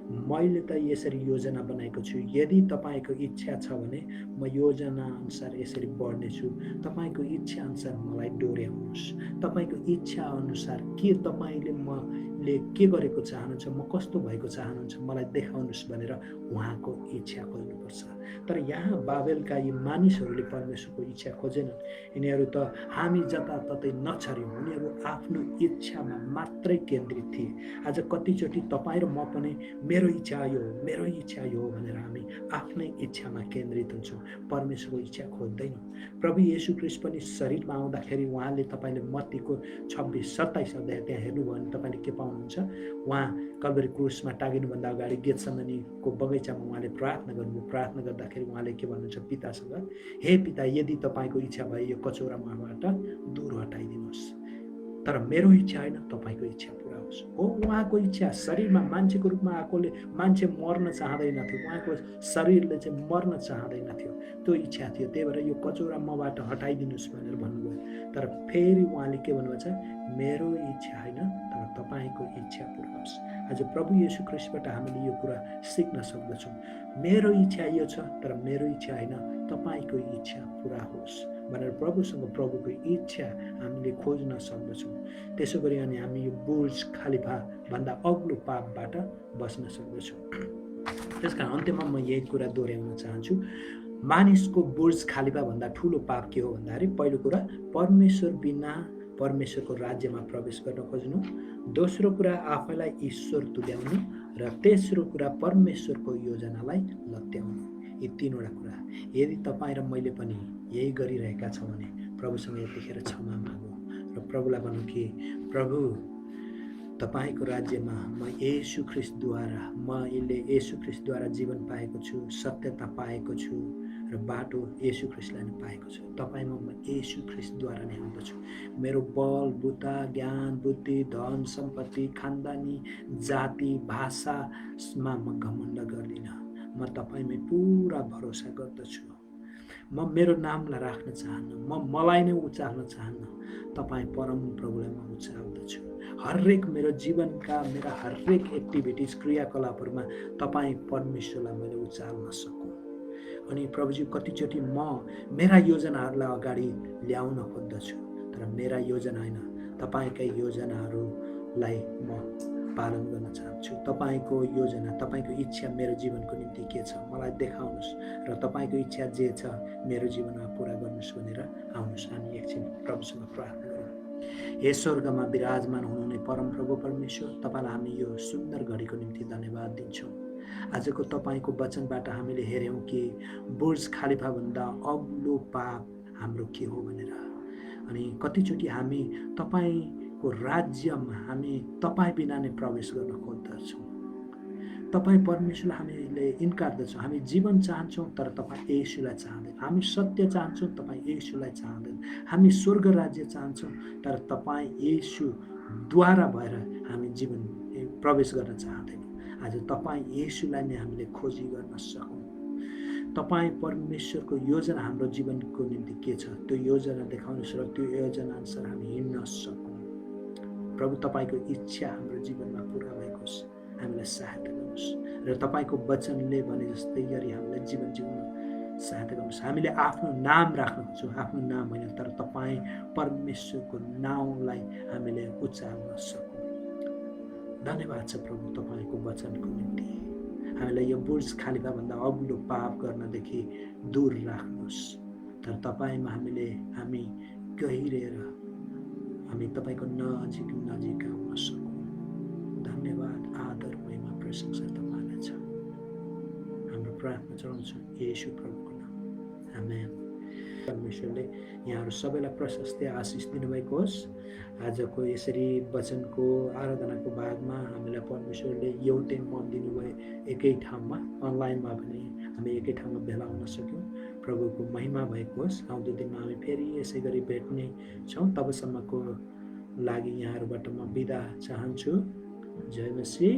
मैले त यसरी योजना बनाएको छु, यदि तपाईँको इच्छा छ भने म योजना अनुसार यसरी बढ्नेछु। तपाईँको इच्छा अनुसार मलाई डोर्याउनुहोस्। तपाईँको इच्छा अनुसार के तपाईँले मैले के गरेको चाहनुहुन्छ, म कस्तो भएको चाहनुहुन्छ मलाई देखाउनुहोस् भनेर उहाँको इच्छा खोज्नुपर्छ। तर यहाँ बाबेलका यी मानिसहरूले परमेश्वरको इच्छा खोजेनन्। यिनीहरू त हामी जताततै नछर्यौँ, उनीहरू आफ्नो इच्छामा मात्रै केन्द्रित थिए। आज कतिचोटि तपाईँ र म पनि मेरो इच्छा यो, मेरो इच्छा यो भनेर हामी आफ्नै इच्छामा केन्द्रित हुन्छौँ, परमेश्वरको इच्छा खोज्दैनौँ। प्रभु येशू ख्रीष्ट पनि शरीरमा आउँदाखेरि उहाँले तपाईँले मत्तीको 26-27 अध्याय त्यहाँ हेर्नुभयो भने तपाईँले के पाउनुहुन्छ? उहाँ कल्भरी क्रुसमा टागिनुभन्दा अगाडि गेतसेमनीको बगैँचामा उहाँले प्रार्थना गर्नुभयो। प्रार्थना गर्दाखेरि उहाँले के भन्नुहुन्छ पितासँग, हे पिता, यदि तपाईँको इच्छा भए यो कचौरा मबाट दूर हटाइदिनुहोस्, तर मेरो इच्छा होइन तपाईँको इच्छा पुरा होस्। हो, उहाँको इच्छा शरीरमा मान्छेको रूपमा आएकोले मान्छे मर्न चाहँदैनथ्यो, उहाँको शरीरले चाहिँ मर्न चाहँदैनथ्यो, त्यो इच्छा थियो। त्यही भएर यो कचौरा मबाट हटाइदिनुहोस् भनेर भन्नुभयो। तर फेरि उहाँले के भन्नुभएको छ? मेरो इच्छा होइन तर तपाईँको इच्छा पुरा होस्। आज प्रभु येशू ख्रीष्टबाट हामीले यो कुरा सिक्न सक्दछौँ। मेरो इच्छा यो छ तर मेरो इच्छा होइन, तपाईँको इच्छा पुरा होस् भनेर प्रभुसँग प्रभुको इच्छा हामीले खोज्न सक्दछौँ। त्यसो गरी अनि हामी यो बुर्ज खलिफा भन्दा अग्लो पापबाट बस्न सक्दछौँ। त्यसकारण अन्त्यमा म यही कुरा दोहोऱ्याउन चाहन्छु। मानिसको बुर्ज खलिफा भन्दा ठुलो पाप के हो भन्दाखेरि पहिलो कुरा परमेश्वर बिना परमेश्वरको राज्यमा प्रवेश गर्न खोज्नु, दोस्रो कुरा आफैलाई ईश्वर तुल्याउनु र तेस्रो कुरा परमेश्वरको योजनालाई लत्याउनु। यी तीनवटा कुरा यदि तपाईँ र मैले पनि यही गरिरहेका छौँ भने प्रभुसँग यतिखेर क्षमा मागौँ र प्रभुलाई भनौँ कि प्रभु, तपाईँको राज्यमा म येशू ख्रीष्टद्वारा जीवन पाएको छु, सत्यता पाएको छु र बाटो येशू ख्रीष्टलाई नै पाएको छु। तपाईँमा म येशू ख्रीष्टद्वारा नै आउँदछु। मेरो बल बुद्धा ज्ञान बुद्धि धन सम्पत्ति खानदानी जाति भाषामा म घमण्ड गर्दिनँ। म तपाईँमै पुरा भरोसा गर्दछु। म मेरो नामलाई राख्न चाहन्न, मलाई नै उचाल्न चाहन्न, तपाईँ परम प्रभुलाई म उचाल्दछु। हरेक मेरो जीवनका मेरा हरेक एक्टिभिटिज क्रियाकलापहरूमा तपाईँ परमेश्वरलाई मैले उचाल्न सकूँ। अनि प्रभुजी कतिचोटि म मेरा योजनाहरूलाई अगाडि ल्याउन खोज्दछु, तर मेरा योजना होइन, तपाईँकै योजनाहरूलाई म पालन गर्न चाहन्छु। तपाईँको योजना, तपाईँको इच्छा मेरो जीवनको निम्ति के छ मलाई देखाउनुहोस् र तपाईँको इच्छा जे छ मेरो जीवनमा पुरा गर्नुहोस् भनेर आउनुहोस्। हामी एकछिन प्रभुसँग प्रार्थना गरौँ। हे स्वर्गमा विराजमान हुनुहुने परमप्रभु परमेश्वर, तपाईँलाई हामी यो सुन्दर घडीको निम्ति धन्यवाद दिन्छौँ। आजको तपाईँको वचनबाट हामीले हेऱ्यौँ कि बुर्ज खलिफाभन्दा अग्लो पाप हाम्रो के हो भनेर। अनि कतिचोटि हामी तपाईँको राज्यमा हामी तपाईँ बिना नै प्रवेश गर्न खोज्दछौँ। तपाईँ परमेश्वरलाई हामीले इन्कारदछौँ। हामी जीवन चाहन्छौँ तर तपाईँ येशूलाई चाहँदैन। हामी सत्य चाहन्छौँ, तपाईँ येशूलाई चाहँदैन। हामी स्वर्ग राज्य चाहन्छौँ तर तपाईँ येशूद्वारा भएर हामी जीवन प्रवेश गर्न चाहँदैनौँ। आज तपाईँ येशूलाई नै हामीले खोजी गर्न सकौँ। तपाईँ परमेश्वरको योजना हाम्रो जीवनको निम्ति के छ त्यो योजना देखाउनुहोस् र त्यो योजना अनुसार हामी हिँड्न सकौँ। प्रभु, तपाईँको इच्छा हाम्रो जीवनमा पुरा भएको होस्, हामीलाई सहायता गर्नुहोस् र तपाईँको वचनले भने जस्तै गरी हामीलाई जीवन जिउन सहायता गर्नुहोस्। हामीले आफ्नो नाम राख्न खोज्छौँ, आफ्नो नाम होइन तर तपाईँ परमेश्वरको नाउँलाई हामीले उचाल्न सकौँ। धन्यवाद छ प्रभु तपाईँको वचनको निम्ति। हामीलाई यो बुर्ज खलिफाभन्दा अग्लो पाप गर्नदेखि दूर राख्नुहोस्, तर तपाईँमा हामी गहिरेर हामी तपाईँको नजिक आउन सकौँ। धन्यवाद, आदर, महिमा, प्रशंसा तपाईँलाई छ। हाम्रो प्रार्थना चढाउँछौँ येशू प्रभुको नाम, आमेन। परमेश्वरले यहाँहरू सबैलाई प्रशस्त आशिष दिनुभएको होस्। आजको यसरी वचनको आराधनाको भागमा हामीलाई परमेश्वरले एउटै मन दिनुभयो, एकै ठाउँमा, अनलाइनमा पनि हामी एकै ठाउँमा भेला हुन सक्यौँ। प्रभुको महिमा भएको होस्। आउँदो दिनमा हामी फेरि यसै गरी भेट्ने छौँ। तबसम्मको लागि यहाँहरूबाट म बिदा चाहन्छु। जय मसीह।